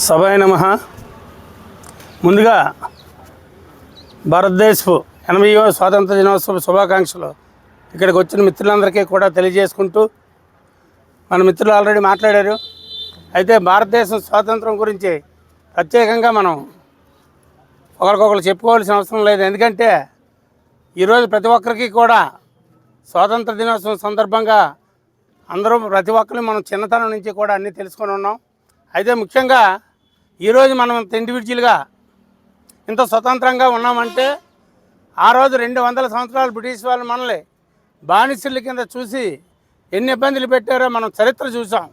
సభాయ నమః. ముందుగా భారతదేశపు 80వ స్వాతంత్ర దినోత్సవ శుభాకాంక్షలు ఇక్కడికి వచ్చిన మిత్రులందరికీ కూడా తెలియజేసుకుంటూ, మన మిత్రులు ఆల్రెడీ మాట్లాడారు. అయితే భారతదేశం స్వాతంత్రం గురించి ప్రత్యేకంగా మనం ఒకరికొకరు చెప్పుకోవాల్సిన అవసరం లేదు. ఎందుకంటే ఈరోజు ప్రతి ఒక్కరికి కూడా స్వాతంత్ర దినోత్సవం సందర్భంగా అందరూ ప్రతి ఒక్కరిని మనం చిన్నతనం నుంచి కూడా అన్నీ తెలుసుకొని ఉన్నాం. అయితే ముఖ్యంగా ఈరోజు మనం ఇండివిజువల్గా ఇంత స్వతంత్రంగా ఉన్నామంటే ఆ రోజు 200 సంవత్సరాలు బ్రిటిష్ వాళ్ళు మనల్ని బానిసల కింద చూసి ఎన్ని ఇబ్బందులు పెట్టారో మనం చరిత్ర చూసాం.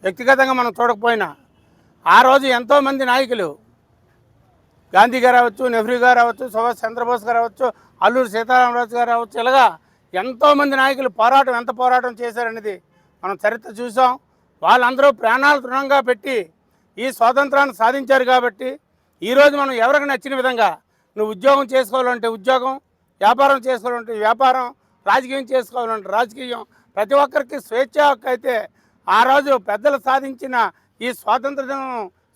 వ్యక్తిగతంగా మనం చూడకపోయినా ఆ రోజు ఎంతోమంది నాయకులు, గాంధీ గారు అవ్వచ్చు, నెహ్రూ గారు అవ్వచ్చు, సుభాష్ చంద్రబోస్ గారు అవ్వచ్చు, అల్లూరి సీతారామరాజు గారు అవ్వచ్చు, ఇలాగా ఎంతోమంది నాయకులు ఎంత పోరాటం చేశారనేది మనం చరిత్ర చూసాం. వాళ్ళందరూ ప్రాణాలు తృణంగా పెట్టి ఈ స్వాతంత్రాన్ని సాధించారు. కాబట్టి ఈరోజు మనం ఎవరికి నచ్చిన విధంగా, నువ్వు ఉద్యోగం చేసుకోవాలంటే ఉద్యోగం, వ్యాపారం చేసుకోవాలంటే వ్యాపారం, రాజకీయం చేసుకోవాలంటే రాజకీయం, ప్రతి ఒక్కరికి స్వేచ్ఛ హక్కు. అయితే ఆ రోజు పెద్దలు సాధించిన ఈ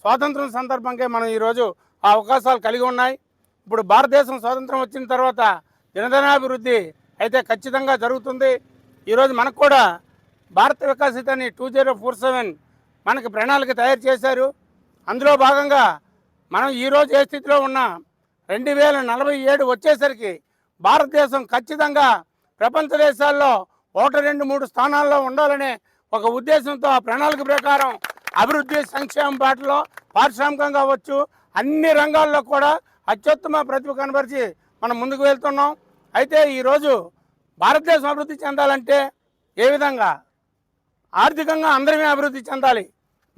స్వాతంత్రం సందర్భంగా మనం ఈరోజు ఆ అవకాశాలు కలిగి ఉన్నాయి. ఇప్పుడు భారతదేశం స్వాతంత్రం వచ్చిన తర్వాత దినదినాభివృద్ధి అయితే ఖచ్చితంగా జరుగుతుంది. ఈరోజు మనకు కూడా భారత వికాసితని 2047 మనకి ప్రణాళిక తయారు చేశారు. అందులో భాగంగా మనం ఈరోజు ఏ స్థితిలో ఉన్నా 2047 వచ్చేసరికి భారతదేశం ఖచ్చితంగా ప్రపంచ దేశాల్లో 1-2-3 స్థానాల్లో ఉండాలనే ఒక ఉద్దేశంతో ఆ ప్రణాళిక ప్రకారం అభివృద్ధి సంక్షేమ బాటలో పారిశ్రామికంగా అవ్వచ్చు, అన్ని రంగాల్లో కూడా అత్యుత్తమ ప్రతిభ కనబరిచి మనం ముందుకు వెళ్తున్నాం. అయితే ఈరోజు భారతదేశం అభివృద్ధి చెందాలంటే ఏ విధంగా? ఆర్థికంగా అందరమే అభివృద్ధి చెందాలి.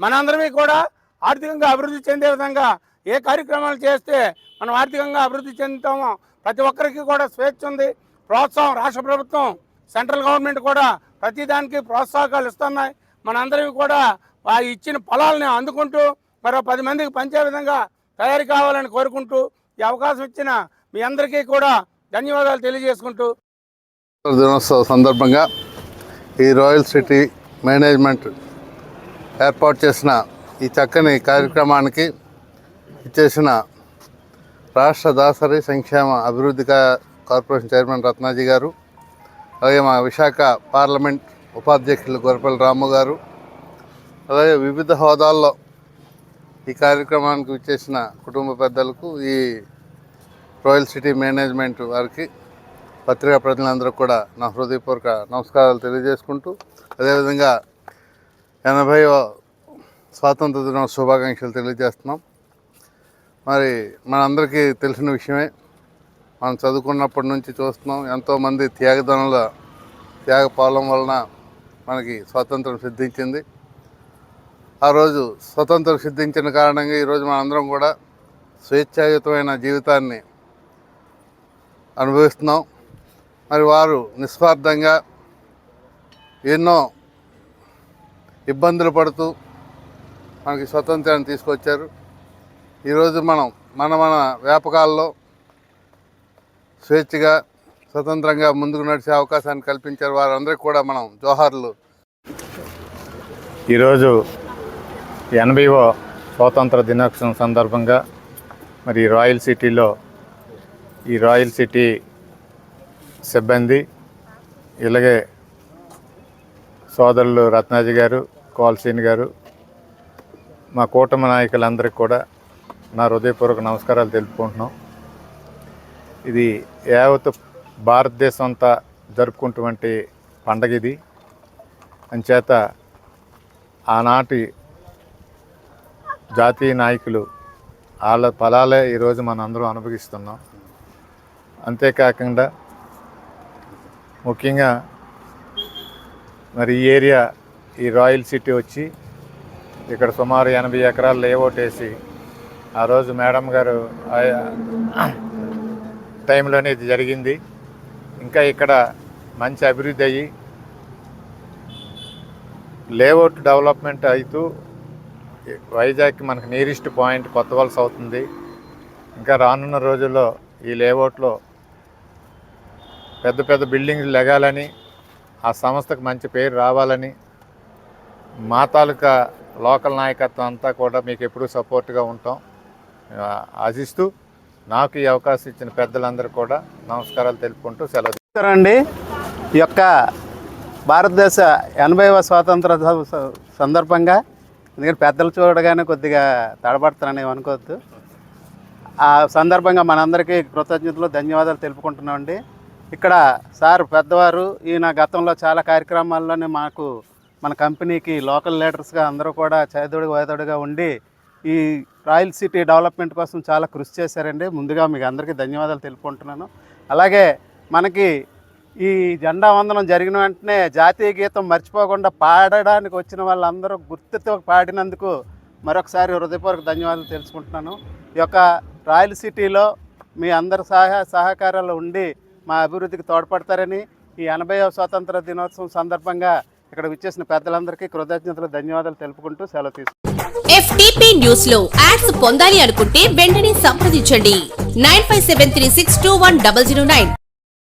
మనందరమే కూడా ఆర్థికంగా అభివృద్ధి చెందే విధంగా ఏ కార్యక్రమాలు చేస్తే మనం ఆర్థికంగా అభివృద్ధి చెందుతామో ప్రతి ఒక్కరికి కూడా స్వేచ్ఛ ఉంది, ప్రోత్సాహం. రాష్ట్ర ప్రభుత్వం, సెంట్రల్ గవర్నమెంట్ కూడా ప్రతిదానికి ప్రోత్సాహకాలు ఇస్తున్నాయి. మనందరికీ కూడా ఆ ఇచ్చిన ఫలాలని అందుకుంటూ మరో 10 మందికి పంచే విధంగా తయారు కావాలని కోరుకుంటూ ఈ అవకాశం ఇచ్చిన మీ అందరికీ కూడా ధన్యవాదాలు తెలియజేసుకుంటూ, దినోత్సవ సందర్భంగా ఈ రాయల్ సిటీ మేనేజ్మెంట్ ఏర్పాటు చేసిన ఈ చక్కని కార్యక్రమానికి ఇచ్చేసిన రాష్ట్ర దాసరి సంక్షేమ అభివృద్ధి కార్పొరేషన్ చైర్మన్ రత్నాజీ గారు, అలాగే మా విశాఖ పార్లమెంట్ ఉపాధ్యక్షులు గొరపల్లి రాము గారు, అలాగే వివిధ హోదాల్లో ఈ కార్యక్రమానికి ఇచ్చేసిన కుటుంబ పెద్దలకు, ఈ రాయల్ సిటీ మేనేజ్మెంట్ వారికి, పత్రికా ప్రతినిధులందరూ కూడా నా హృదయపూర్వక నమస్కారాలు తెలియజేసుకుంటూ, అదేవిధంగా 80వ స్వాతంత్ర దినోత్సవ శుభాకాంక్షలు తెలియజేస్తున్నాం. మరి మనందరికీ తెలిసిన విషయమే, మనం చదువుకున్నప్పటి నుంచి చూస్తున్నాం. ఎంతోమంది త్యాగపాలం వలన మనకి స్వాతంత్రం సిద్ధించింది. ఆ రోజు స్వతంత్రం సిద్ధించిన కారణంగా ఈరోజు మనందరం కూడా స్వేచ్ఛాయుతమైన జీవితాన్ని అనుభవిస్తున్నాం. మరి వారు నిస్వార్థంగా ఎన్నో ఇబ్బందులు పడుతూ మనకి స్వతంత్రాన్ని తీసుకొచ్చారు. ఈరోజు మన వ్యాపకాల్లో స్వేచ్ఛగా స్వతంత్రంగా ముందుకు నడిచే అవకాశాన్ని కల్పించారు. వారందరికీ కూడా మనం జోహార్లు. ఈరోజు 80వ స్వాతంత్ర దినోత్సవం సందర్భంగా మరి రాయల్ సిటీలో ఈ రాయల్ సిటీ సిబ్బంది, ఇలాగే సోదరులు రత్నాజీ గారు, కోల్సీని గారు, మా కూటమి నాయకులందరికీ కూడా నా హృదయపూర్వక నమస్కారాలు తెలుపుకుంటున్నాం. ఇది యావత్ భారతదేశం అంతా జరుపుకుంటున్నటువంటి పండగ ఇది. అంచేత ఆనాటి జాతీయ నాయకులు వాళ్ళ ఫలాలే ఈరోజు మనందరం అనుభవిస్తున్నాం. అంతేకాకుండా ముఖ్యంగా మరి ఈ ఏరియా, ఈ రాయల్ సిటీ వచ్చి ఇక్కడ సుమారు 80 ఎకరాలు లేఅవుట్ వేసి ఆ రోజు మేడం గారు టైంలోనే ఇది జరిగింది. ఇంకా ఇక్కడ మంచి అభివృద్ధి అయ్యి లేఅవుట్ డెవలప్మెంట్ అవుతూ వైజాగ్కి మనకు నియరెస్ట్ పాయింట్ కొత్త వలస అవుతుంది. ఇంకా రానున్న రోజుల్లో ఈ లేఅవుట్లో పెద్ద పెద్ద బిల్డింగ్లు లెగాలని, ఆ సంస్థకు మంచి పేరు రావాలని, మా తాలూకా లోకల్ నాయకత్వం అంతా కూడా మీకు ఎప్పుడూ సపోర్ట్గా ఉంటాం ఆశిస్తూ నాకు ఈ అవకాశం ఇచ్చిన పెద్దలందరూ కూడా నమస్కారాలు తెలుపుకుంటూ సెలవు. అండి ఈ యొక్క భారతదేశ 80వ స్వాతంత్ర సందర్భంగా, ఎందుకంటే పెద్దలు చూడగానే కొద్దిగా తడబడతానని అనుకోవద్దు, ఆ సందర్భంగా మనందరికీ కృతజ్ఞతలు ధన్యవాదాలు తెలుపుకుంటున్నామండి. ఇక్కడ సార్ పెద్దవారు ఈయన గతంలో చాలా కార్యక్రమాల్లోనే మన కంపెనీకి లోకల్ లీడర్స్గా అందరూ కూడా చేదోడు వేదోడుగా ఉండి ఈ రాయల్ సిటీ డెవలప్మెంట్ కోసం చాలా కృషి చేశారండి. ముందుగా మీకు అందరికీ ధన్యవాదాలు తెలుపుకుంటున్నాను. అలాగే మనకి ఈ జెండా వందనం జరిగిన వెంటనే జాతీయ గీతం మర్చిపోకుండా పాడడానికి వచ్చిన వాళ్ళందరూ గుర్తుతో పాడినందుకు మరొకసారి హృదయపూర్వక ధన్యవాదాలు తెలుసుకుంటున్నాను. ఈ యొక్క రాయల్ సిటీలో మీ అందరి సహకారాలు ఉండి మా అభివృద్ధికి తోడ్పడతారని ఈ 80వ స్వాతంత్ర దినోత్సవం సందర్భంగా ఇక్కడ విచ్చేసిన పెద్దలందరికీ కృతజ్ఞతలు ధన్యవాదాలు తెలుపుకుంటూ సెలవు తీసుకుంటాను. FTP న్యూస్ లో యాడ్స్ పొందాలి అనుకుంటే వెంటనే సంప్రదించండి 9573621009.